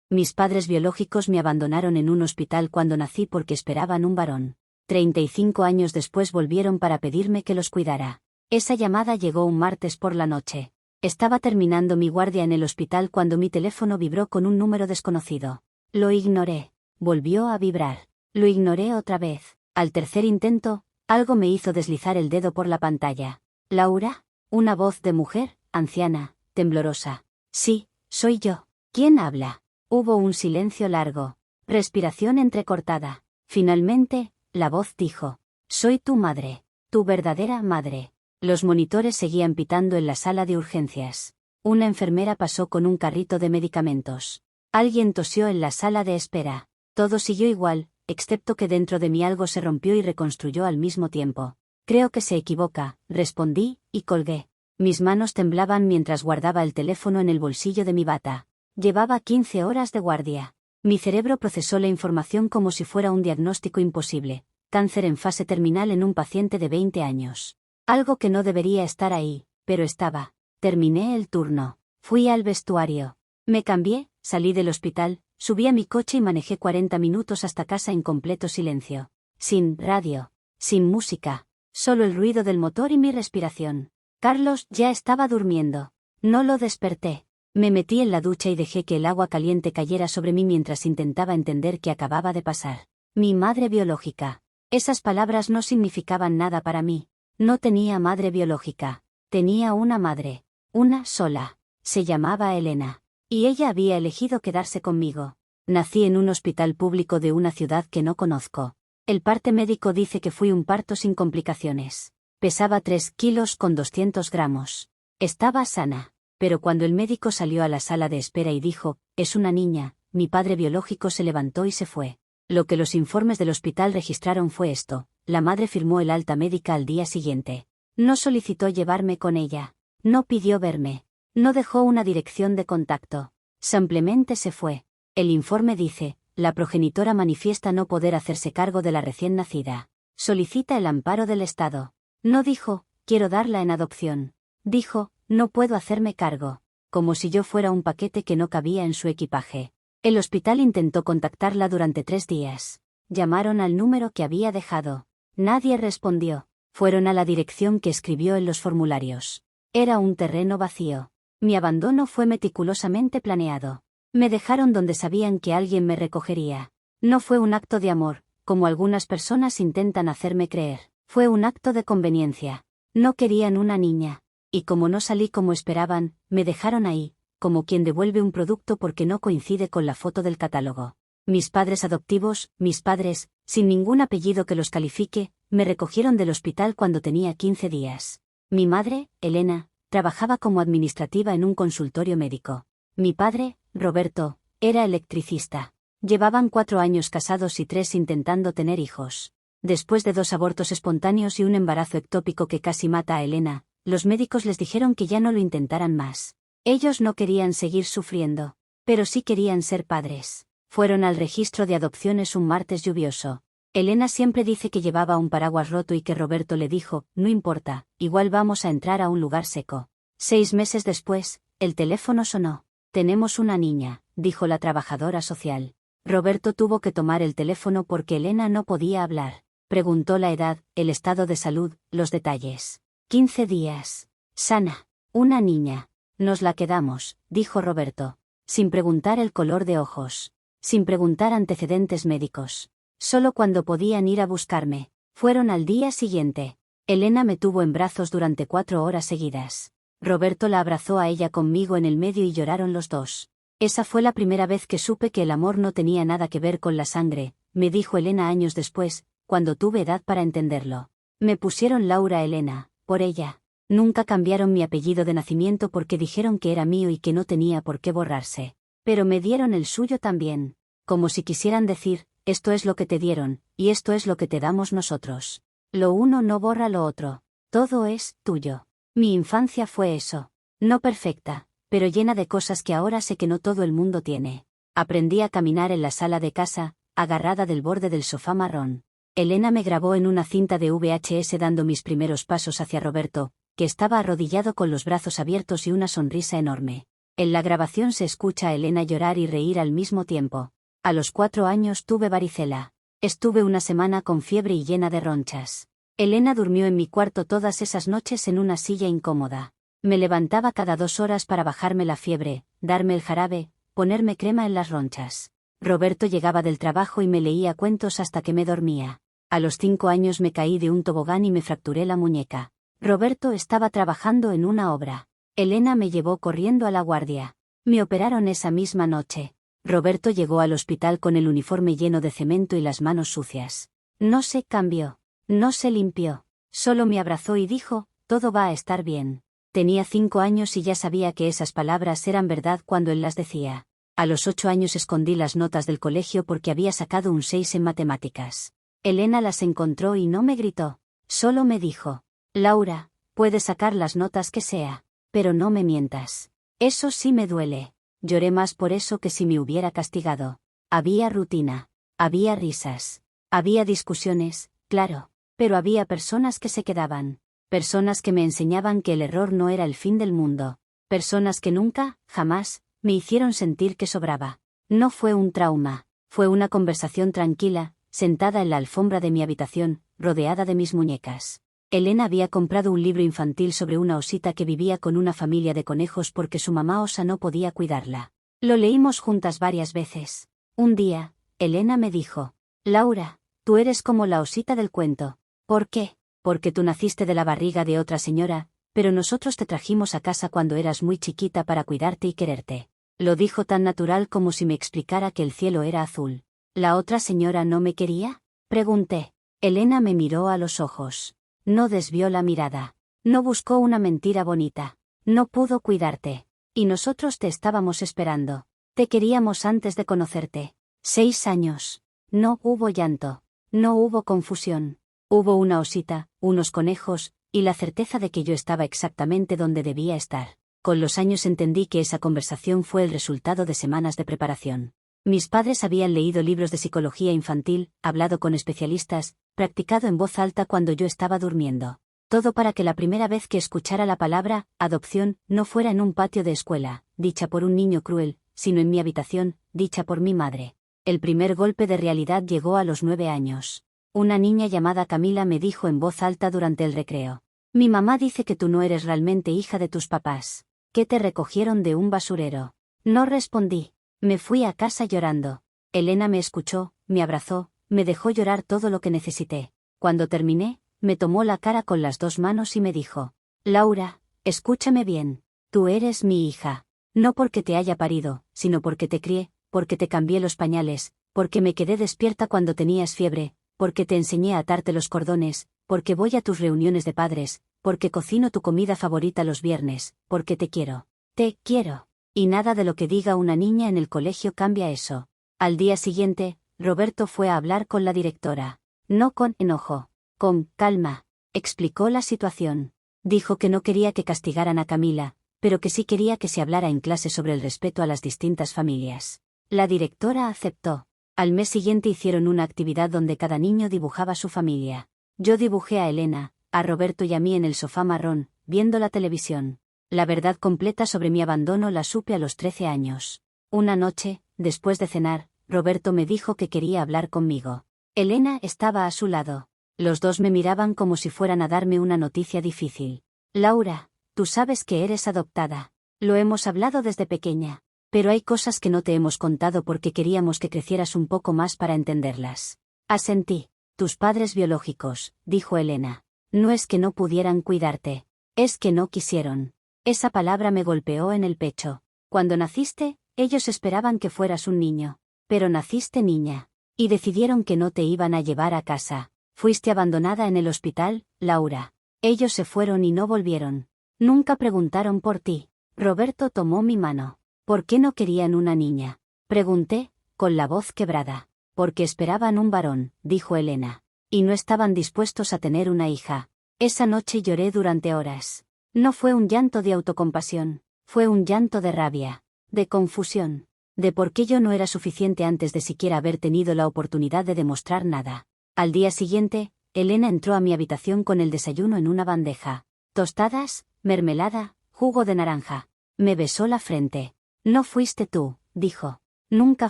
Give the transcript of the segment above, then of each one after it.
Mis padres biológicos me abandonaron en un hospital cuando nací porque esperaban un varón. 35 años después volvieron para pedirme que los cuidara. Esa llamada llegó un martes por la noche. Estaba terminando mi guardia en el hospital cuando mi teléfono vibró con un número desconocido. Lo ignoré. Volvió a vibrar. Lo ignoré otra vez. Al tercer intento, algo me hizo deslizar el dedo por la pantalla. ¿Laura? Una voz de mujer, anciana, temblorosa. Sí, soy yo. ¿Quién habla? Hubo un silencio largo. Respiración entrecortada. Finalmente, la voz dijo. Soy tu madre. Tu verdadera madre. Los monitores seguían pitando en la sala de urgencias. Una enfermera pasó con un carrito de medicamentos. Alguien tosió en la sala de espera. Todo siguió igual, excepto que dentro de mí algo se rompió y reconstruyó al mismo tiempo. Creo que se equivoca, respondí, y colgué. Mis manos temblaban mientras guardaba el teléfono en el bolsillo de mi bata. Llevaba 15 horas de guardia. Mi cerebro procesó la información como si fuera un diagnóstico imposible. Cáncer en fase terminal en un paciente de 20 años. Algo que no debería estar ahí, pero estaba. Terminé el turno. Fui al vestuario. Me cambié, salí del hospital, subí a mi coche y manejé 40 minutos hasta casa en completo silencio. Sin radio. Sin música. Solo el ruido del motor y mi respiración. Carlos ya estaba durmiendo. No lo desperté. Me metí en la ducha y dejé que el agua caliente cayera sobre mí mientras intentaba entender qué acababa de pasar. Mi madre biológica. Esas palabras no significaban nada para mí. No tenía madre biológica. Tenía una madre. Una sola. Se llamaba Elena. Y ella había elegido quedarse conmigo. Nací en un hospital público de una ciudad que no conozco. El parte médico dice que fui un parto sin complicaciones. Pesaba 3 kilos con 200 gramos. Estaba sana. Pero cuando el médico salió a la sala de espera y dijo, es una niña, mi padre biológico se levantó y se fue. Lo que los informes del hospital registraron fue esto. La madre firmó el alta médica al día siguiente. No solicitó llevarme con ella. No pidió verme. No dejó una dirección de contacto. Simplemente se fue. El informe dice, la progenitora manifiesta no poder hacerse cargo de la recién nacida. Solicita el amparo del Estado. No dijo, quiero darla en adopción. Dijo, no puedo hacerme cargo. Como si yo fuera un paquete que no cabía en su equipaje. El hospital intentó contactarla durante 3 días. Llamaron al número que había dejado. Nadie respondió. Fueron a la dirección que escribió en los formularios. Era un terreno vacío. Mi abandono fue meticulosamente planeado. Me dejaron donde sabían que alguien me recogería. No fue un acto de amor, como algunas personas intentan hacerme creer. Fue un acto de conveniencia. No querían una niña. Y como no salí como esperaban, me dejaron ahí, como quien devuelve un producto porque no coincide con la foto del catálogo. Mis padres adoptivos, mis padres, sin ningún apellido que los califique, me recogieron del hospital cuando tenía 15 días. Mi madre, Elena, trabajaba como administrativa en un consultorio médico. Mi padre, Roberto, era electricista. Llevaban 4 años casados y 3 intentando tener hijos. Después de 2 abortos espontáneos y un embarazo ectópico que casi mata a Elena, los médicos les dijeron que ya no lo intentaran más. Ellos no querían seguir sufriendo, pero sí querían ser padres. Fueron al registro de adopciones un martes lluvioso. Elena siempre dice que llevaba un paraguas roto y que Roberto le dijo, no importa, igual vamos a entrar a un lugar seco. 6 meses después, el teléfono sonó. Tenemos una niña, dijo la trabajadora social. Roberto tuvo que tomar el teléfono porque Elena no podía hablar. Preguntó la edad, el estado de salud, los detalles. 15 días. Sana. Una niña. Nos la quedamos, dijo Roberto. Sin preguntar el color de ojos. Sin preguntar antecedentes médicos. Solo cuando podían ir a buscarme. Fueron al día siguiente. Elena me tuvo en brazos durante 4 horas seguidas. Roberto la abrazó a ella conmigo en el medio y lloraron los dos. Esa fue la primera vez que supe que el amor no tenía nada que ver con la sangre, me dijo Elena años después, cuando tuve edad para entenderlo. Me pusieron Laura Elena, por ella. Nunca cambiaron mi apellido de nacimiento porque dijeron que era mío y que no tenía por qué borrarse. Pero me dieron el suyo también. Como si quisieran decir, esto es lo que te dieron, y esto es lo que te damos nosotros. Lo uno no borra lo otro. Todo es tuyo. Mi infancia fue eso. No perfecta, pero llena de cosas que ahora sé que no todo el mundo tiene. Aprendí a caminar en la sala de casa, agarrada del borde del sofá marrón. Elena me grabó en una cinta de VHS dando mis primeros pasos hacia Roberto, que estaba arrodillado con los brazos abiertos y una sonrisa enorme. En la grabación se escucha a Elena llorar y reír al mismo tiempo. A los 4 años tuve varicela. Estuve una semana con fiebre y llena de ronchas. Elena durmió en mi cuarto todas esas noches en una silla incómoda. Me levantaba cada 2 horas para bajarme la fiebre, darme el jarabe, ponerme crema en las ronchas. Roberto llegaba del trabajo y me leía cuentos hasta que me dormía. A los 5 años me caí de un tobogán y me fracturé la muñeca. Roberto estaba trabajando en una obra. Elena me llevó corriendo a la guardia. Me operaron esa misma noche. Roberto llegó al hospital con el uniforme lleno de cemento y las manos sucias. No se cambió. No se limpió. Solo me abrazó y dijo, todo va a estar bien. Tenía 5 años y ya sabía que esas palabras eran verdad cuando él las decía. A los 8 años escondí las notas del colegio porque había sacado un 6 en matemáticas. Elena las encontró y no me gritó. Solo me dijo, Laura, puedes sacar las notas que sea, pero no me mientas. Eso sí me duele. Lloré más por eso que si me hubiera castigado. Había rutina. Había risas. Había discusiones, claro, pero había personas que se quedaban. Personas que me enseñaban que el error no era el fin del mundo. Personas que nunca, jamás, me hicieron sentir que sobraba. No fue un trauma. Fue una conversación tranquila, sentada en la alfombra de mi habitación, rodeada de mis muñecas. Elena había comprado un libro infantil sobre una osita que vivía con una familia de conejos porque su mamá osa no podía cuidarla. Lo leímos juntas varias veces. Un día, Elena me dijo, Laura, tú eres como la osita del cuento. ¿Por qué? Porque tú naciste de la barriga de otra señora, pero nosotros te trajimos a casa cuando eras muy chiquita para cuidarte y quererte. Lo dijo tan natural como si me explicara que el cielo era azul. ¿La otra señora no me quería? Pregunté. Elena me miró a los ojos. No desvió la mirada. No buscó una mentira bonita. No pudo cuidarte. Y nosotros te estábamos esperando. Te queríamos antes de conocerte. 6 años. No hubo llanto. No hubo confusión. Hubo una osita, unos conejos, y la certeza de que yo estaba exactamente donde debía estar. Con los años entendí que esa conversación fue el resultado de semanas de preparación. Mis padres habían leído libros de psicología infantil, hablado con especialistas, practicado en voz alta cuando yo estaba durmiendo. Todo para que la primera vez que escuchara la palabra adopción no fuera en un patio de escuela, dicha por un niño cruel, sino en mi habitación, dicha por mi madre. El primer golpe de realidad llegó a los 9 años. Una niña llamada Camila me dijo en voz alta durante el recreo. Mi mamá dice que tú no eres realmente hija de tus papás, que te recogieron de un basurero. No respondí. Me fui a casa llorando. Elena me escuchó, me abrazó, me dejó llorar todo lo que necesité. Cuando terminé, me tomó la cara con las 2 manos y me dijo, Laura, escúchame bien. Tú eres mi hija. No porque te haya parido, sino porque te crié, porque te cambié los pañales, porque me quedé despierta cuando tenías fiebre, porque te enseñé a atarte los cordones, porque voy a tus reuniones de padres, porque cocino tu comida favorita los viernes, porque te quiero. Te quiero. Y nada de lo que diga una niña en el colegio cambia eso. Al día siguiente, Roberto fue a hablar con la directora. No con enojo. Con calma. Explicó la situación. Dijo que no quería que castigaran a Camila, pero que sí quería que se hablara en clase sobre el respeto a las distintas familias. La directora aceptó. Al mes siguiente hicieron una actividad donde cada niño dibujaba su familia. Yo dibujé a Elena, a Roberto y a mí en el sofá marrón, viendo la televisión. La verdad completa sobre mi abandono la supe a los 13 años. Una noche, después de cenar, Roberto me dijo que quería hablar conmigo. Elena estaba a su lado. Los dos me miraban como si fueran a darme una noticia difícil. Laura, tú sabes que eres adoptada. Lo hemos hablado desde pequeña. Pero hay cosas que no te hemos contado porque queríamos que crecieras un poco más para entenderlas. Asentí. Tus padres biológicos, dijo Elena. No es que no pudieran cuidarte. Es que no quisieron. Esa palabra me golpeó en el pecho. Cuando naciste, ellos esperaban que fueras un niño. Pero naciste niña. Y decidieron que no te iban a llevar a casa. Fuiste abandonada en el hospital, Laura. Ellos se fueron y no volvieron. Nunca preguntaron por ti. Roberto tomó mi mano. ¿Por qué no querían una niña? Pregunté, con la voz quebrada. Porque esperaban un varón, dijo Elena. Y no estaban dispuestos a tener una hija. Esa noche lloré durante horas. No fue un llanto de autocompasión, fue un llanto de rabia, de confusión, de por qué yo no era suficiente antes de siquiera haber tenido la oportunidad de demostrar nada. Al día siguiente, Elena entró a mi habitación con el desayuno en una bandeja. Tostadas, mermelada, jugo de naranja. Me besó la frente. No fuiste tú, dijo. Nunca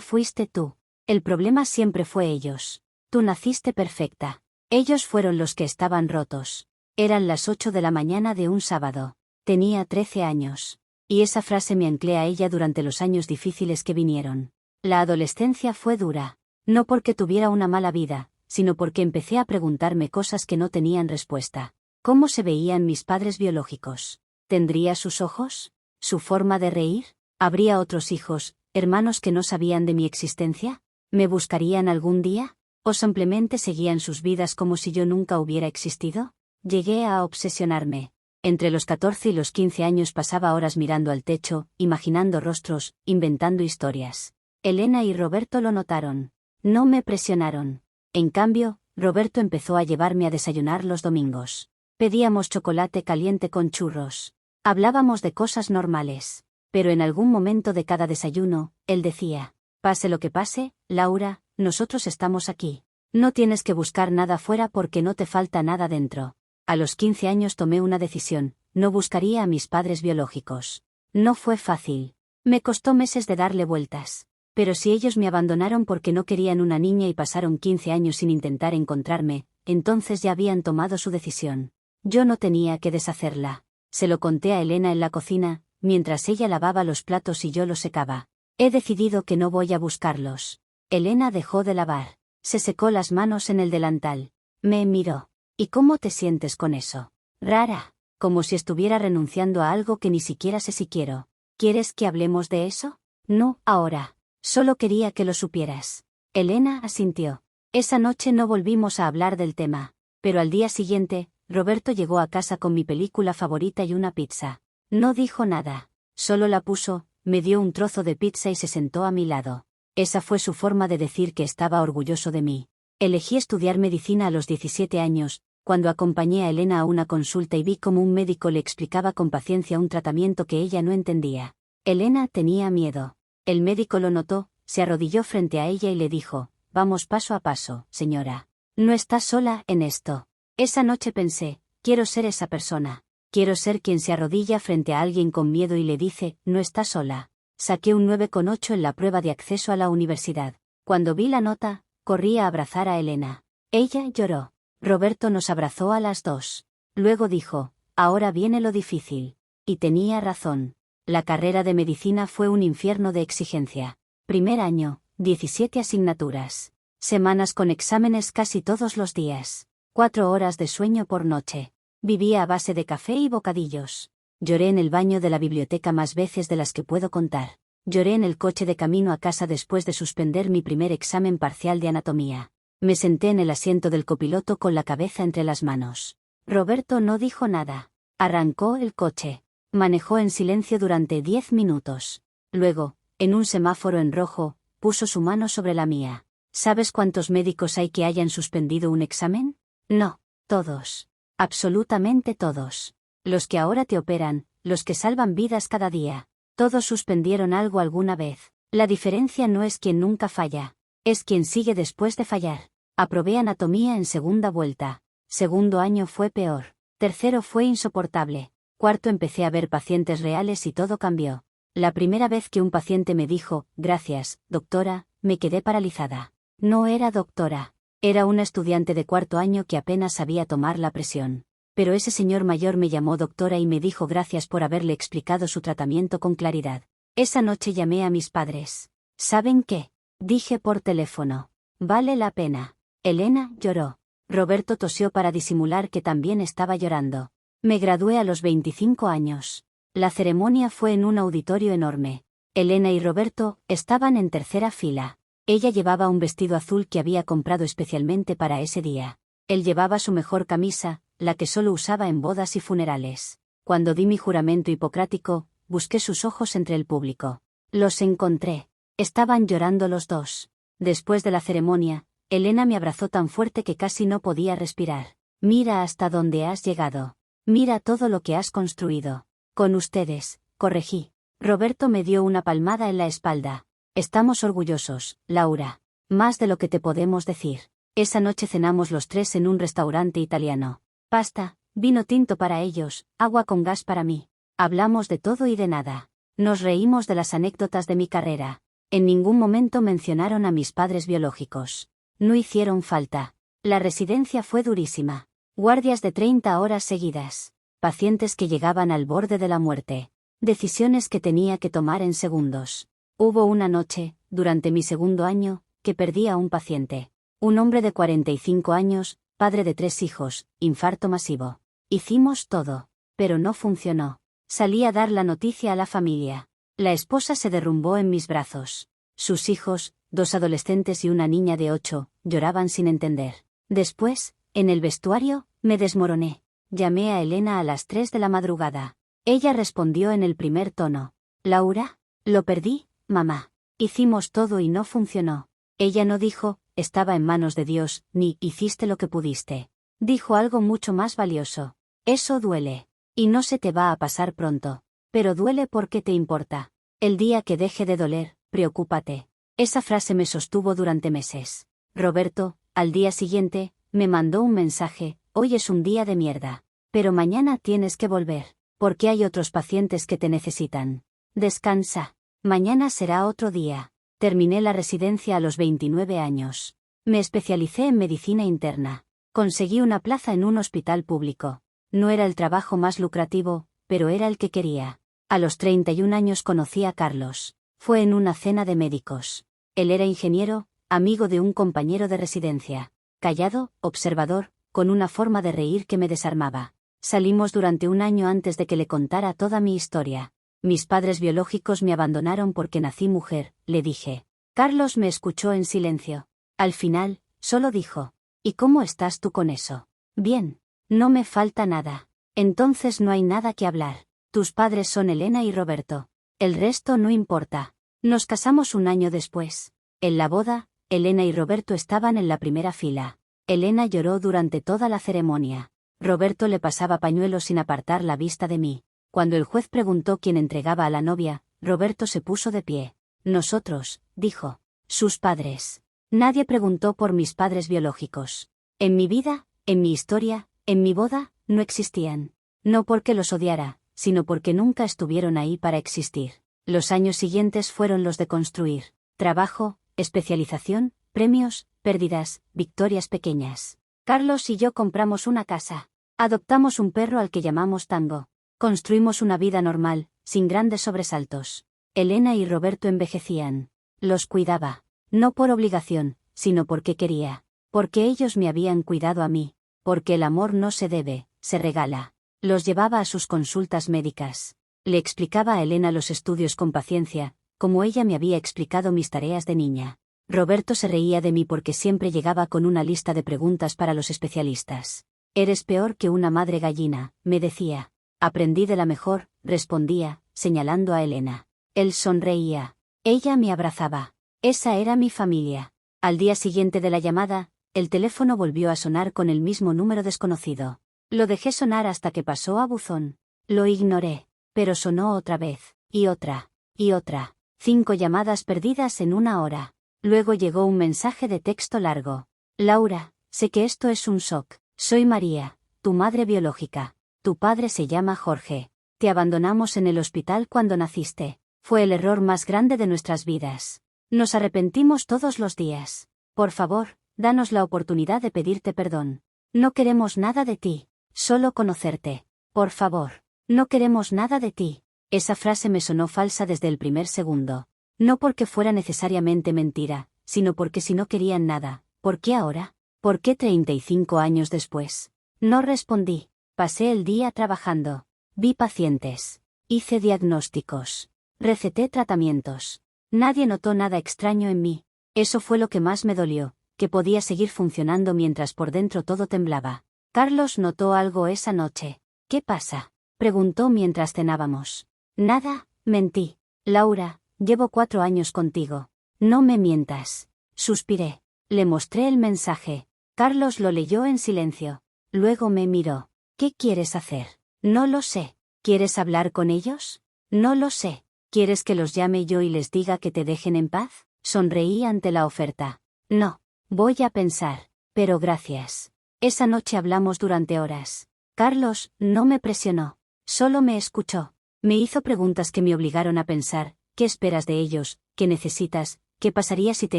fuiste tú. El problema siempre fue ellos. Tú naciste perfecta. Ellos fueron los que estaban rotos. Eran las 8 de la mañana de un sábado. Tenía 13 años. Y esa frase me anclé a ella durante los años difíciles que vinieron. La adolescencia fue dura. No porque tuviera una mala vida, sino porque empecé a preguntarme cosas que no tenían respuesta. ¿Cómo se veían mis padres biológicos? ¿Tendría sus ojos? ¿Su forma de reír? ¿Habría otros hijos, hermanos que no sabían de mi existencia? ¿Me buscarían algún día? ¿O simplemente seguían sus vidas como si yo nunca hubiera existido? Llegué a obsesionarme. Entre los 14 y los 15 años pasaba horas mirando al techo, imaginando rostros, inventando historias. Elena y Roberto lo notaron. No me presionaron. En cambio, Roberto empezó a llevarme a desayunar los domingos. Pedíamos chocolate caliente con churros. Hablábamos de cosas normales. Pero en algún momento de cada desayuno, él decía: pase lo que pase, Laura, nosotros estamos aquí. No tienes que buscar nada fuera porque no te falta nada dentro. A los 15 años tomé una decisión: no buscaría a mis padres biológicos. No fue fácil. Me costó meses de darle vueltas. Pero si ellos me abandonaron porque no querían una niña y pasaron 15 años sin intentar encontrarme, entonces ya habían tomado su decisión. Yo no tenía que deshacerla. Se lo conté a Elena en la cocina, mientras ella lavaba los platos y yo los secaba. He decidido que no voy a buscarlos. Elena dejó de lavar. Se secó las manos en el delantal. Me miró. ¿Y cómo te sientes con eso? Rara. Como si estuviera renunciando a algo que ni siquiera sé si quiero. ¿Quieres que hablemos de eso? No, ahora. Solo quería que lo supieras. Elena asintió. Esa noche no volvimos a hablar del tema. Pero al día siguiente, Roberto llegó a casa con mi película favorita y una pizza. No dijo nada. Solo la puso, me dio un trozo de pizza y se sentó a mi lado. Esa fue su forma de decir que estaba orgulloso de mí. Elegí estudiar medicina a los 17 años, cuando acompañé a Elena a una consulta y vi cómo un médico le explicaba con paciencia un tratamiento que ella no entendía. Elena tenía miedo. El médico lo notó, se arrodilló frente a ella y le dijo: vamos paso a paso, señora. No está sola en esto. Esa noche pensé: quiero ser esa persona. Quiero ser quien se arrodilla frente a alguien con miedo y le dice: no está sola. Saqué un 9,8 en la prueba de acceso a la universidad. Cuando vi la nota, corrí a abrazar a Elena. Ella lloró. Roberto nos abrazó a las dos. Luego dijo: ahora viene lo difícil. Y tenía razón. La carrera de medicina fue un infierno de exigencia. Primer año, 17 asignaturas. Semanas con exámenes casi todos los días. 4 horas de sueño por noche. Vivía a base de café y bocadillos. Lloré en el baño de la biblioteca más veces de las que puedo contar. Lloré en el coche de camino a casa después de suspender mi primer examen parcial de anatomía. Me senté en el asiento del copiloto con la cabeza entre las manos. Roberto no dijo nada. Arrancó el coche. Manejó en silencio durante 10 minutos. Luego, en un semáforo en rojo, puso su mano sobre la mía. ¿Sabes cuántos médicos hay que hayan suspendido un examen? No, todos. Absolutamente todos. Los que ahora te operan, los que salvan vidas cada día. Todos suspendieron algo alguna vez. La diferencia no es quien nunca falla, es quien sigue después de fallar. Aprobé anatomía en segunda vuelta. Segundo año fue peor. Tercero fue insoportable. Cuarto empecé a ver pacientes reales y todo cambió. La primera vez que un paciente me dijo: gracias, doctora, me quedé paralizada. No era doctora. Era una estudiante de cuarto año que apenas sabía tomar la presión. Pero ese señor mayor me llamó doctora y me dijo gracias por haberle explicado su tratamiento con claridad. Esa noche llamé a mis padres. ¿Saben qué? Dije por teléfono: vale la pena. Elena lloró. Roberto tosió para disimular que también estaba llorando. Me gradué a los 25 años. La ceremonia fue en un auditorio enorme. Elena y Roberto estaban en tercera fila. Ella llevaba un vestido azul que había comprado especialmente para ese día. Él llevaba su mejor camisa, la que solo usaba en bodas y funerales. Cuando di mi juramento hipocrático, busqué sus ojos entre el público. Los encontré. Estaban llorando los dos. Después de la ceremonia, Elena me abrazó tan fuerte que casi no podía respirar. Mira hasta dónde has llegado. Mira todo lo que has construido. Con ustedes, corregí. Roberto me dio una palmada en la espalda. Estamos orgullosos, Laura. Más de lo que te podemos decir. Esa noche cenamos los tres en un restaurante italiano. Pasta, vino tinto para ellos, agua con gas para mí. Hablamos de todo y de nada. Nos reímos de las anécdotas de mi carrera. En ningún momento mencionaron a mis padres biológicos. No hicieron falta. La residencia fue durísima. Guardias de 30 horas seguidas. Pacientes que llegaban al borde de la muerte. Decisiones que tenía que tomar en segundos. Hubo una noche, durante mi segundo año, que perdí a un paciente. Un hombre de 45 años, padre de 3 hijos, infarto masivo. Hicimos todo. Pero no funcionó. Salí a dar la noticia a la familia. La esposa se derrumbó en mis brazos. Sus hijos, 2 adolescentes y una niña de 8, lloraban sin entender. Después, en el vestuario, me desmoroné. Llamé a Elena a las 3 de la madrugada. Ella respondió en el primer tono. Laura, lo perdí, mamá. Hicimos todo y no funcionó. Ella no dijo, estaba en manos de Dios, ni hiciste lo que pudiste. Dijo algo mucho más valioso. Eso duele. Y no se te va a pasar pronto. Pero duele porque te importa. El día que deje de doler, preocúpate. Esa frase me sostuvo durante meses. Roberto, al día siguiente, me mandó un mensaje, hoy es un día de mierda. Pero mañana tienes que volver, porque hay otros pacientes que te necesitan. Descansa. Mañana será otro día. Terminé la residencia a los 29 años. Me especialicé en medicina interna. Conseguí una plaza en un hospital público. No era el trabajo más lucrativo, pero era el que quería. A los 31 años conocí a Carlos. Fue en una cena de médicos. Él era ingeniero, amigo de un compañero de residencia. Callado, observador, con una forma de reír que me desarmaba. Salimos durante un año antes de que le contara toda mi historia. Mis padres biológicos me abandonaron porque nací mujer, le dije. Carlos me escuchó en silencio. Al final, solo dijo, ¿y cómo estás tú con eso? Bien. No me falta nada. Entonces no hay nada que hablar. Tus padres son Elena y Roberto. El resto no importa. Nos casamos un año después. En la boda, Elena y Roberto estaban en la primera fila. Elena lloró durante toda la ceremonia. Roberto le pasaba pañuelos sin apartar la vista de mí. Cuando el juez preguntó quién entregaba a la novia, Roberto se puso de pie. Nosotros, dijo. Sus padres. Nadie preguntó por mis padres biológicos. En mi vida, en mi historia, en mi boda, no existían. No porque los odiara, sino porque nunca estuvieron ahí para existir. Los años siguientes fueron los de construir. Trabajo, especialización, premios, pérdidas, victorias pequeñas. Carlos y yo compramos una casa. Adoptamos un perro al que llamamos Tango. Construimos una vida normal, sin grandes sobresaltos. Elena y Roberto envejecían. Los cuidaba. No por obligación, sino porque quería. Porque ellos me habían cuidado a mí. Porque el amor no se debe, se regala. Los llevaba a sus consultas médicas. Le explicaba a Elena los estudios con paciencia, como ella me había explicado mis tareas de niña. Roberto se reía de mí porque siempre llegaba con una lista de preguntas para los especialistas. Eres peor que una madre gallina, me decía. Aprendí de la mejor, respondía, señalando a Elena. Él sonreía. Ella me abrazaba. Esa era mi familia. Al día siguiente de la llamada, el teléfono volvió a sonar con el mismo número desconocido. Lo dejé sonar hasta que pasó a buzón. Lo ignoré, pero sonó otra vez, y otra, y otra. 5 llamadas perdidas en una hora. Luego llegó un mensaje de texto largo. Laura, sé que esto es un shock. Soy María, tu madre biológica. Tu padre se llama Jorge. Te abandonamos en el hospital cuando naciste. Fue el error más grande de nuestras vidas. Nos arrepentimos todos los días. Por favor, danos la oportunidad de pedirte perdón. No queremos nada de ti, solo conocerte. Por favor, no queremos nada de ti. Esa frase me sonó falsa desde el primer segundo. No porque fuera necesariamente mentira, sino porque si no querían nada, ¿por qué ahora? ¿Por qué 35 años después? No respondí. Pasé el día trabajando. Vi pacientes. Hice diagnósticos. Receté tratamientos. Nadie notó nada extraño en mí. Eso fue lo que más me dolió, que podía seguir funcionando mientras por dentro todo temblaba. Carlos notó algo esa noche. ¿Qué pasa?, preguntó mientras cenábamos. Nada, mentí. Laura, llevo 4 años contigo. No me mientas. Suspiré. Le mostré el mensaje. Carlos lo leyó en silencio. Luego me miró. ¿Qué quieres hacer? No lo sé. ¿Quieres hablar con ellos? No lo sé. ¿Quieres que los llame yo y les diga que te dejen en paz? Sonreí ante la oferta. No. Voy a pensar. Pero gracias. Esa noche hablamos durante horas. Carlos no me presionó. Solo me escuchó. Me hizo preguntas que me obligaron a pensar: ¿qué esperas de ellos? ¿Qué necesitas? ¿Qué pasaría si te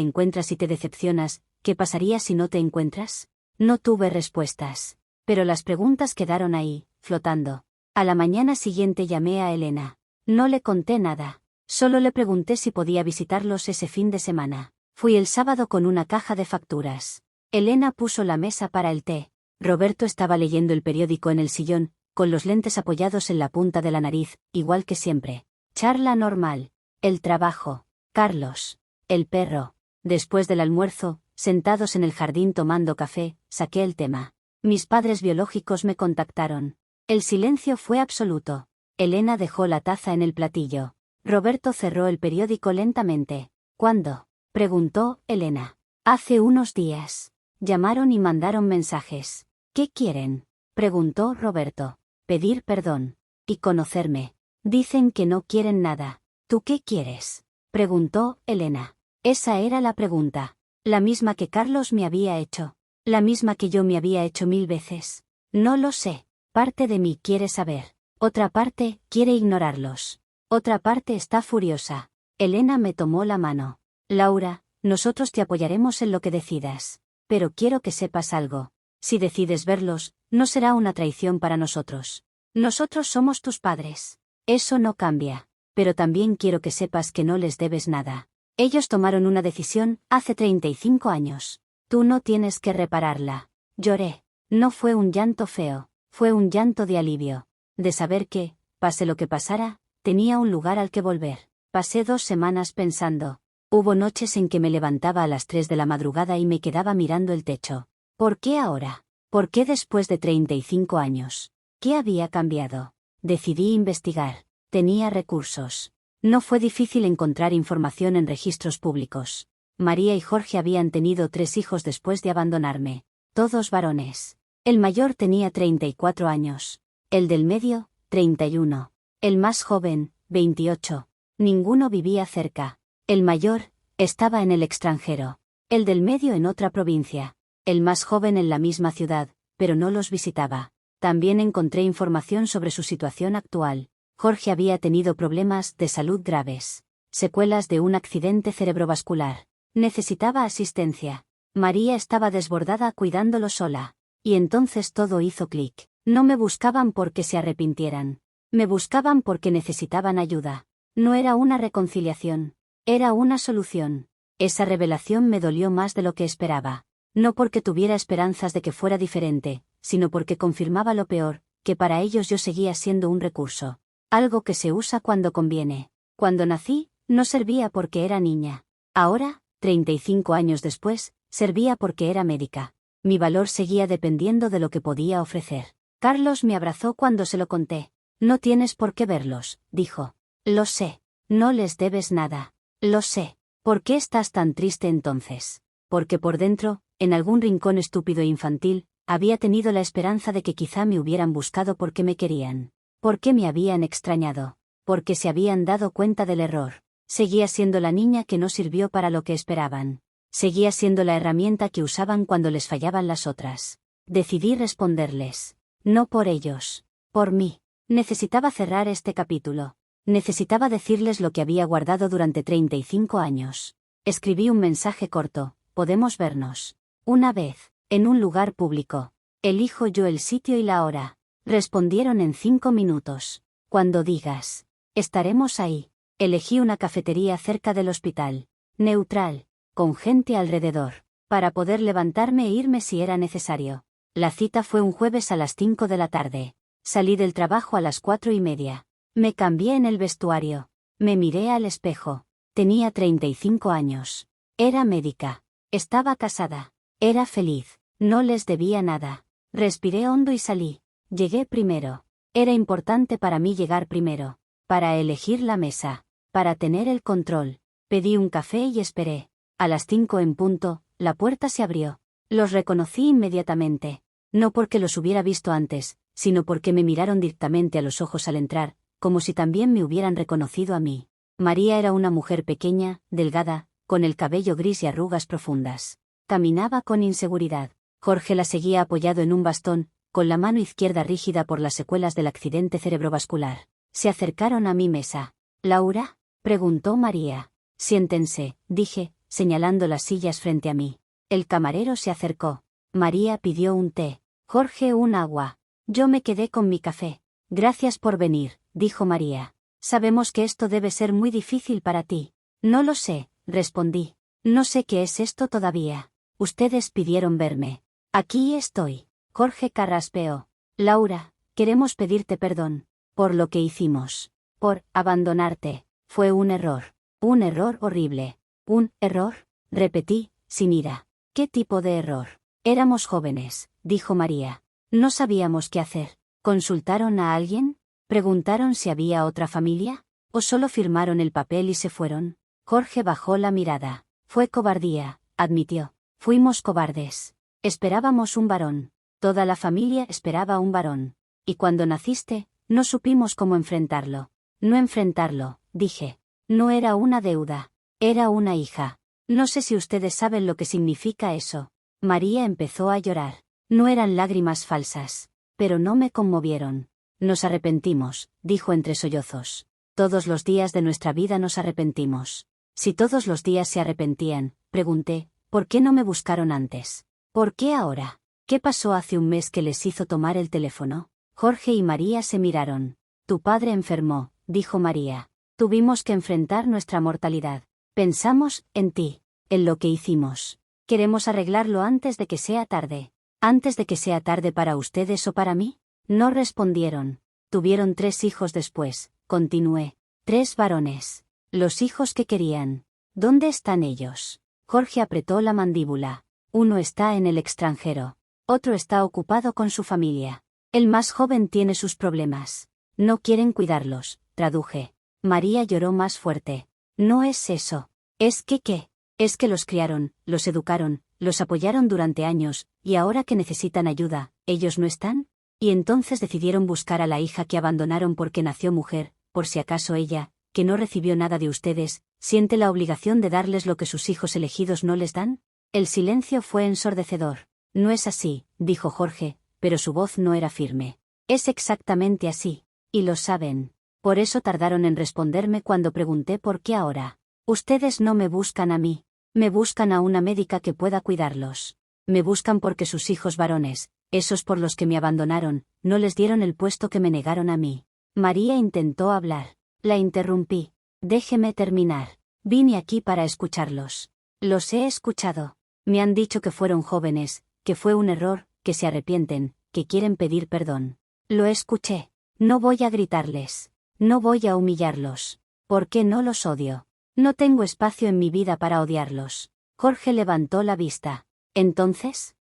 encuentras y te decepcionas? ¿Qué pasaría si no te encuentras? No tuve respuestas. Pero las preguntas quedaron ahí, flotando. A la mañana siguiente llamé a Elena. No le conté nada. Solo le pregunté si podía visitarlos ese fin de semana. Fui el sábado con una caja de facturas. Elena puso la mesa para el té. Roberto estaba leyendo el periódico en el sillón, con los lentes apoyados en la punta de la nariz, igual que siempre. Charla normal. El trabajo. Carlos. El perro. Después del almuerzo, sentados en el jardín tomando café, saqué el tema. Mis padres biológicos me contactaron. El silencio fue absoluto. Elena dejó la taza en el platillo. Roberto cerró el periódico lentamente. ¿Cuándo?, preguntó Elena. Hace unos días. Llamaron y mandaron mensajes. ¿Qué quieren?, preguntó Roberto. Pedir perdón. Y conocerme. Dicen que no quieren nada. ¿Tú qué quieres?, preguntó Elena. Esa era la pregunta. La misma que Carlos me había hecho. La misma que yo me había hecho 1000 veces. No lo sé. Parte de mí quiere saber. Otra parte quiere ignorarlos. Otra parte está furiosa. Elena me tomó la mano. Laura, nosotros te apoyaremos en lo que decidas. Pero quiero que sepas algo. Si decides verlos, no será una traición para nosotros. Nosotros somos tus padres. Eso no cambia. Pero también quiero que sepas que no les debes nada. Ellos tomaron una decisión hace 35 años. Tú no tienes que repararla. Lloré. No fue un llanto feo, fue un llanto de alivio. De saber que, pase lo que pasara, tenía un lugar al que volver. Pasé 2 semanas pensando. Hubo noches en que me levantaba a las 3 de la madrugada y me quedaba mirando el techo. ¿Por qué ahora? ¿Por qué después de 35 años? ¿Qué había cambiado? Decidí investigar. Tenía recursos. No fue difícil encontrar información en registros públicos. María y Jorge habían tenido 3 hijos después de abandonarme. Todos varones. El mayor tenía 34 años. El del medio, 31. El más joven, 28. Ninguno vivía cerca. El mayor estaba en el extranjero. El del medio en otra provincia. El más joven en la misma ciudad, pero no los visitaba. También encontré información sobre su situación actual. Jorge había tenido problemas de salud graves. Secuelas de un accidente cerebrovascular. Necesitaba asistencia. María estaba desbordada cuidándolo sola. Y entonces todo hizo clic. No me buscaban porque se arrepintieran. Me buscaban porque necesitaban ayuda. No era una reconciliación. Era una solución. Esa revelación me dolió más de lo que esperaba. No porque tuviera esperanzas de que fuera diferente, sino porque confirmaba lo peor, que para ellos yo seguía siendo un recurso. Algo que se usa cuando conviene. Cuando nací, no servía porque era niña. Ahora, 35 años después, servía porque era médica. Mi valor seguía dependiendo de lo que podía ofrecer. Carlos me abrazó cuando se lo conté. No tienes por qué verlos, dijo. Lo sé. No les debes nada. Lo sé. ¿Por qué estás tan triste entonces? Porque por dentro, en algún rincón estúpido e infantil, había tenido la esperanza de que quizá me hubieran buscado porque me querían. Porque me habían extrañado. Porque se habían dado cuenta del error. Seguía siendo la niña que no sirvió para lo que esperaban. Seguía siendo la herramienta que usaban cuando les fallaban las otras. Decidí responderles. No por ellos. Por mí. Necesitaba cerrar este capítulo. Necesitaba decirles lo que había guardado durante 35 años. Escribí un mensaje corto. Podemos vernos. Una vez. En un lugar público. Elijo yo el sitio y la hora. Respondieron en 5 minutos. Cuando digas. Estaremos ahí. Elegí una cafetería cerca del hospital. Neutral. Con gente alrededor. Para poder levantarme e irme si era necesario. La cita fue un jueves a las 5 de la tarde. Salí del trabajo a las 4:30. Me cambié en el vestuario. Me miré al espejo. Tenía 35 años. Era médica. Estaba casada. Era feliz. No les debía nada. Respiré hondo y salí. Llegué primero. Era importante para mí llegar primero. Para elegir la mesa. Para tener el control. Pedí un café y esperé. A las 5 en punto, la puerta se abrió. Los reconocí inmediatamente. No porque los hubiera visto antes, sino porque me miraron directamente a los ojos al entrar, como si también me hubieran reconocido a mí. María era una mujer pequeña, delgada, con el cabello gris y arrugas profundas. Caminaba con inseguridad. Jorge la seguía apoyado en un bastón, con la mano izquierda rígida por las secuelas del accidente cerebrovascular. Se acercaron a mi mesa. ¿Laura?, preguntó María. Siéntense, dije, señalando las sillas frente a mí. El camarero se acercó. María pidió un té. Jorge un agua. Yo me quedé con mi café. Gracias por venir, dijo María. Sabemos que esto debe ser muy difícil para ti. No lo sé, respondí. No sé qué es esto todavía. Ustedes pidieron verme. Aquí estoy. Jorge carraspeó. Laura, queremos pedirte perdón. Por lo que hicimos. Por abandonarte. Fue un error. Un error horrible. ¿Un error?, repetí, sin ira. ¿Qué tipo de error? Éramos jóvenes, dijo María. No sabíamos qué hacer. ¿Consultaron a alguien? ¿Preguntaron si había otra familia? ¿O solo firmaron el papel y se fueron? Jorge bajó la mirada. Fue cobardía, admitió. Fuimos cobardes. Esperábamos un varón. Toda la familia esperaba un varón. Y cuando naciste, no supimos cómo enfrentarlo. No enfrentarlo, dije. No era una deuda. Era una hija. No sé si ustedes saben lo que significa eso. María empezó a llorar. No eran lágrimas falsas. Pero no me conmovieron. Nos arrepentimos, dijo entre sollozos. Todos los días de nuestra vida nos arrepentimos. Si todos los días se arrepentían, pregunté, ¿por qué no me buscaron antes? ¿Por qué ahora? ¿Qué pasó hace un mes que les hizo tomar el teléfono? Jorge y María se miraron. Tu padre enfermó, dijo María. Tuvimos que enfrentar nuestra mortalidad. Pensamos en ti, en lo que hicimos. Queremos arreglarlo antes de que sea tarde. ¿Antes de que sea tarde para ustedes o para mí? No respondieron. Tuvieron 3 hijos después, continué. 3 varones. Los hijos que querían. ¿Dónde están ellos? Jorge apretó la mandíbula. Uno está en el extranjero. Otro está ocupado con su familia. El más joven tiene sus problemas. No quieren cuidarlos, traduje. María lloró más fuerte. No es eso. ¿Es que qué? Es que los criaron, los educaron, los apoyaron durante años, y ahora que necesitan ayuda, ¿ellos no están? Y entonces decidieron buscar a la hija que abandonaron porque nació mujer, por si acaso ella, que no recibió nada de ustedes, siente la obligación de darles lo que sus hijos elegidos no les dan. El silencio fue ensordecedor. No es así, dijo Jorge, pero su voz no era firme. Es exactamente así. Y lo saben. Por eso tardaron en responderme cuando pregunté por qué ahora. Ustedes no me buscan a mí. Me buscan a una médica que pueda cuidarlos. Me buscan porque sus hijos varones, esos por los que me abandonaron, no les dieron el puesto que me negaron a mí. María intentó hablar. La interrumpí. Déjeme terminar. Vine aquí para escucharlos. Los he escuchado. Me han dicho que fueron jóvenes, que fue un error, que se arrepienten, que quieren pedir perdón. Lo escuché. No voy a gritarles. No voy a humillarlos. ¿Por qué no los odio? No tengo espacio en mi vida para odiarlos. Jorge levantó la vista. Entonces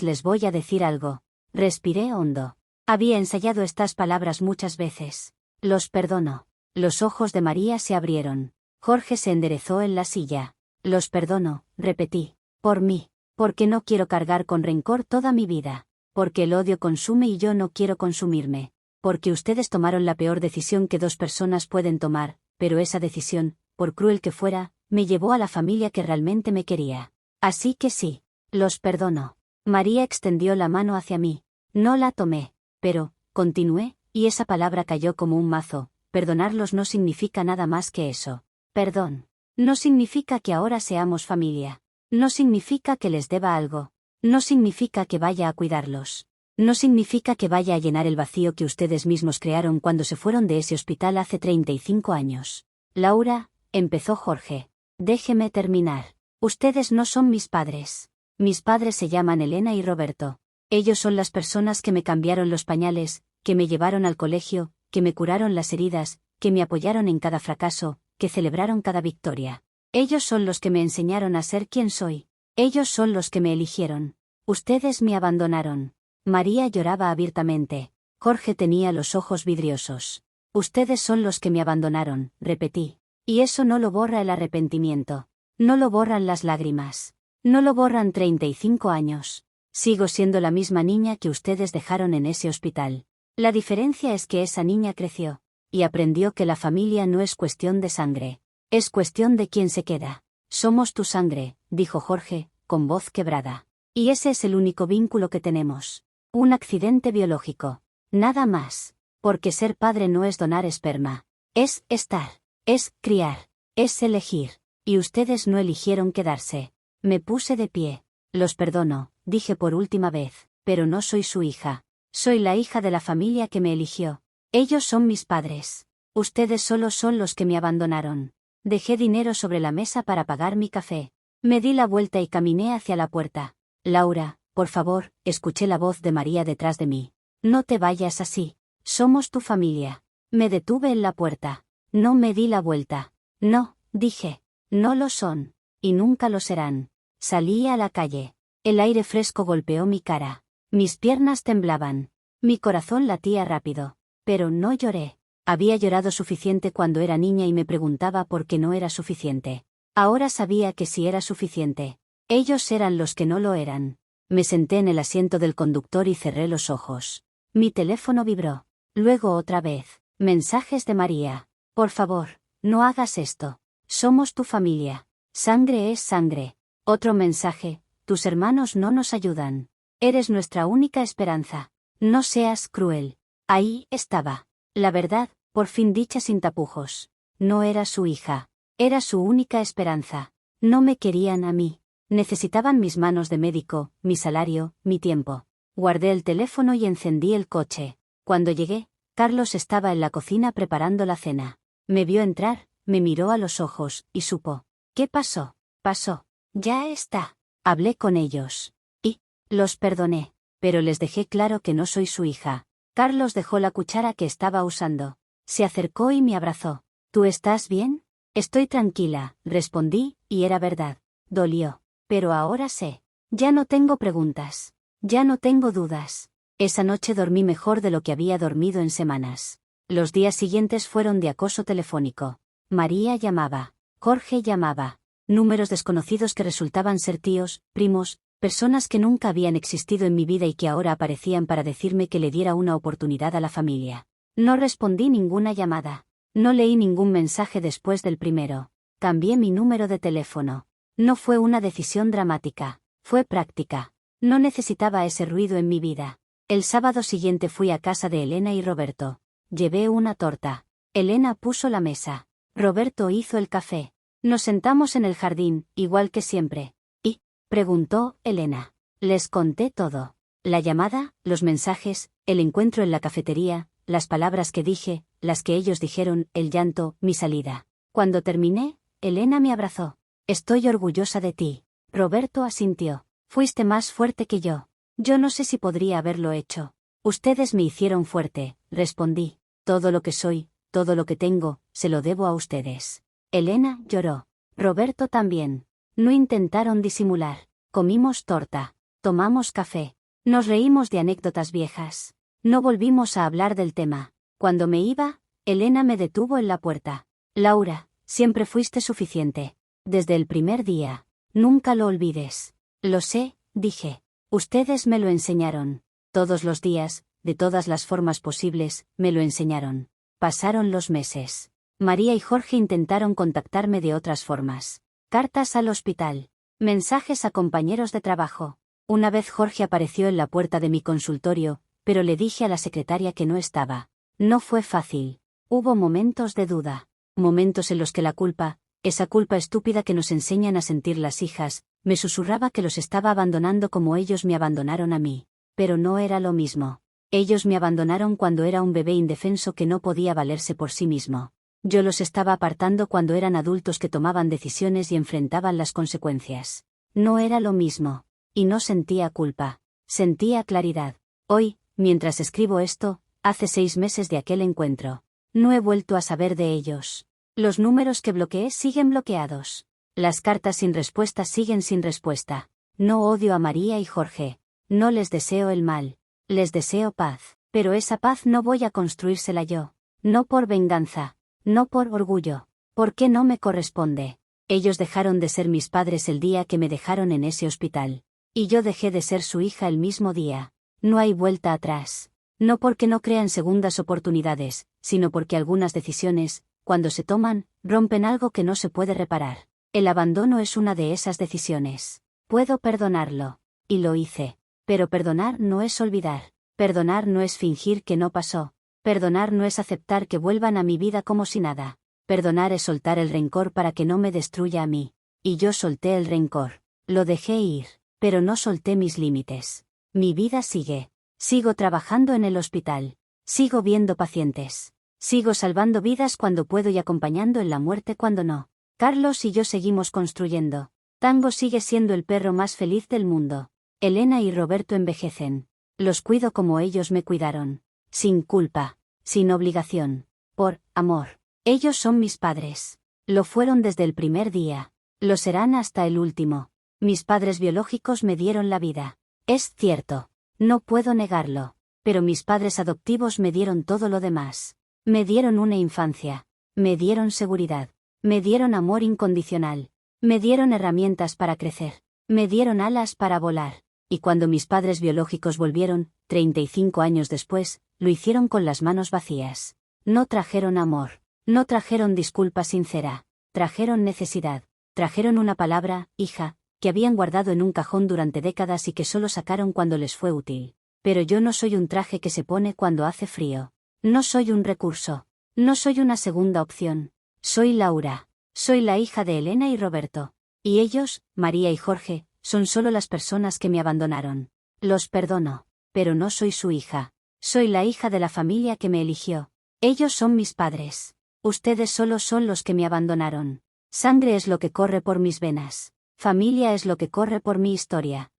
les voy a decir algo. Respiré hondo. Había ensayado estas palabras muchas veces. Los perdono. Los ojos de María se abrieron. Jorge se enderezó en la silla. Los perdono, repetí. Por mí. Porque no quiero cargar con rencor toda mi vida. Porque el odio consume y yo no quiero consumirme. Porque ustedes tomaron la peor decisión que 2 personas pueden tomar, pero esa decisión, por cruel que fuera, me llevó a la familia que realmente me quería. Así que sí, los perdono. María extendió la mano hacia mí. No la tomé, pero, continué, y esa palabra cayó como un mazo. Perdonarlos no significa nada más que eso. Perdón. No significa que ahora seamos familia. No significa que les deba algo. No significa que vaya a cuidarlos. No significa que vaya a llenar el vacío que ustedes mismos crearon cuando se fueron de ese hospital hace 35 años. Laura, empezó Jorge. Déjeme terminar. Ustedes no son mis padres. Mis padres se llaman Elena y Roberto. Ellos son las personas que me cambiaron los pañales, que me llevaron al colegio, que me curaron las heridas, que me apoyaron en cada fracaso, que celebraron cada victoria. Ellos son los que me enseñaron a ser quien soy. Ellos son los que me eligieron. Ustedes me abandonaron. María lloraba abiertamente. Jorge tenía los ojos vidriosos. Ustedes son los que me abandonaron, repetí. Y eso no lo borra el arrepentimiento. No lo borran las lágrimas. No lo borran 35 años. Sigo siendo la misma niña que ustedes dejaron en ese hospital. La diferencia es que esa niña creció. Y aprendió que la familia no es cuestión de sangre. Es cuestión de quién se queda. Somos tu sangre, dijo Jorge, con voz quebrada. Y ese es el único vínculo que tenemos. Un accidente biológico. Nada más. Porque ser padre no es donar esperma. Es estar. Es criar. Es elegir. Y ustedes no eligieron quedarse. Me puse de pie. Los perdono, dije por última vez, pero no soy su hija. Soy la hija de la familia que me eligió. Ellos son mis padres. Ustedes solo son los que me abandonaron. Dejé dinero sobre la mesa para pagar mi café. Me di la vuelta y caminé hacia la puerta. Laura, por favor, escuché la voz de María detrás de mí. No te vayas así. Somos tu familia. Me detuve en la puerta. No me di la vuelta. No, dije. No lo son. Y nunca lo serán. Salí a la calle. El aire fresco golpeó mi cara. Mis piernas temblaban. Mi corazón latía rápido. Pero no lloré. Había llorado suficiente cuando era niña y me preguntaba por qué no era suficiente. Ahora sabía que sí era suficiente. Ellos eran los que no lo eran. Me senté en el asiento del conductor y cerré los ojos. Mi teléfono vibró. Luego otra vez. Mensajes de María. Por favor, no hagas esto. Somos tu familia. Sangre es sangre. Otro mensaje. Tus hermanos no nos ayudan. Eres nuestra única esperanza. No seas cruel. Ahí estaba. La verdad, por fin dicha sin tapujos. No era su hija. Era su única esperanza. No me querían a mí. Necesitaban mis manos de médico, mi salario, mi tiempo. Guardé el teléfono y encendí el coche. Cuando llegué, Carlos estaba en la cocina preparando la cena. Me vio entrar, me miró a los ojos, y supo. ¿Qué pasó? Pasó. Ya está. Hablé con ellos. Y los perdoné. Pero les dejé claro que no soy su hija. Carlos dejó la cuchara que estaba usando. Se acercó y me abrazó. ¿Tú estás bien? Estoy tranquila, respondí, y era verdad. Dolió. Pero ahora sé. Ya no tengo preguntas. Ya no tengo dudas. Esa noche dormí mejor de lo que había dormido en semanas. Los días siguientes fueron de acoso telefónico. María llamaba. Jorge llamaba. Números desconocidos que resultaban ser tíos, primos, personas que nunca habían existido en mi vida y que ahora aparecían para decirme que le diera una oportunidad a la familia. No respondí ninguna llamada. No leí ningún mensaje después del primero. Cambié mi número de teléfono. No fue una decisión dramática. Fue práctica. No necesitaba ese ruido en mi vida. El sábado siguiente fui a casa de Elena y Roberto. Llevé una torta. Elena puso la mesa. Roberto hizo el café. Nos sentamos en el jardín, igual que siempre. ¿Y? Preguntó Elena. Les conté todo. La llamada, los mensajes, el encuentro en la cafetería, las palabras que dije, las que ellos dijeron, el llanto, mi salida. Cuando terminé, Elena me abrazó. Estoy orgullosa de ti. Roberto asintió. Fuiste más fuerte que yo. Yo no sé si podría haberlo hecho. Ustedes me hicieron fuerte, respondí. Todo lo que soy, todo lo que tengo, se lo debo a ustedes. Elena lloró. Roberto también. No intentaron disimular. Comimos torta. Tomamos café. Nos reímos de anécdotas viejas. No volvimos a hablar del tema. Cuando me iba, Elena me detuvo en la puerta. Laura, siempre fuiste suficiente. Desde el primer día. Nunca lo olvides. Lo sé, dije. Ustedes me lo enseñaron. Todos los días, de todas las formas posibles, me lo enseñaron. Pasaron los meses. María y Jorge intentaron contactarme de otras formas. Cartas al hospital. Mensajes a compañeros de trabajo. Una vez Jorge apareció en la puerta de mi consultorio, pero le dije a la secretaria que no estaba. No fue fácil. Hubo momentos de duda. Momentos en los que la culpa, esa culpa estúpida que nos enseñan a sentir las hijas, me susurraba que los estaba abandonando como ellos me abandonaron a mí. Pero no era lo mismo. Ellos me abandonaron cuando era un bebé indefenso que no podía valerse por sí mismo. Yo los estaba apartando cuando eran adultos que tomaban decisiones y enfrentaban las consecuencias. No era lo mismo. Y no sentía culpa. Sentía claridad. Hoy, mientras escribo esto, hace 6 meses de aquel encuentro. No he vuelto a saber de ellos. Los números que bloqueé siguen bloqueados. Las cartas sin respuesta siguen sin respuesta. No odio a María y Jorge. No les deseo el mal. Les deseo paz. Pero esa paz no voy a construírsela yo. No por venganza. No por orgullo. Porque no me corresponde. Ellos dejaron de ser mis padres el día que me dejaron en ese hospital. Y yo dejé de ser su hija el mismo día. No hay vuelta atrás. No porque no crean segundas oportunidades, sino porque algunas decisiones, cuando se toman, rompen algo que no se puede reparar. El abandono es una de esas decisiones. Puedo perdonarlo. Y lo hice. Pero perdonar no es olvidar. Perdonar no es fingir que no pasó. Perdonar no es aceptar que vuelvan a mi vida como si nada. Perdonar es soltar el rencor para que no me destruya a mí. Y yo solté el rencor. Lo dejé ir, pero no solté mis límites. Mi vida sigue. Sigo trabajando en el hospital. Sigo viendo pacientes. Sigo salvando vidas cuando puedo y acompañando en la muerte cuando no. Carlos y yo seguimos construyendo. Tango sigue siendo el perro más feliz del mundo. Elena y Roberto envejecen. Los cuido como ellos me cuidaron. Sin culpa. Sin obligación. Por amor. Ellos son mis padres. Lo fueron desde el primer día. Lo serán hasta el último. Mis padres biológicos me dieron la vida. Es cierto. No puedo negarlo. Pero mis padres adoptivos me dieron todo lo demás. Me dieron una infancia. Me dieron seguridad. Me dieron amor incondicional. Me dieron herramientas para crecer. Me dieron alas para volar. Y cuando mis padres biológicos volvieron, 35 años después, lo hicieron con las manos vacías. No trajeron amor. No trajeron disculpa sincera. Trajeron necesidad. Trajeron una palabra, hija, que habían guardado en un cajón durante décadas y que solo sacaron cuando les fue útil. Pero yo no soy un traje que se pone cuando hace frío. No soy un recurso. No soy una segunda opción. Soy Laura. Soy la hija de Elena y Roberto. Y ellos, María y Jorge, son solo las personas que me abandonaron. Los perdono. Pero no soy su hija. Soy la hija de la familia que me eligió. Ellos son mis padres. Ustedes solo son los que me abandonaron. Sangre es lo que corre por mis venas. Familia es lo que corre por mi historia.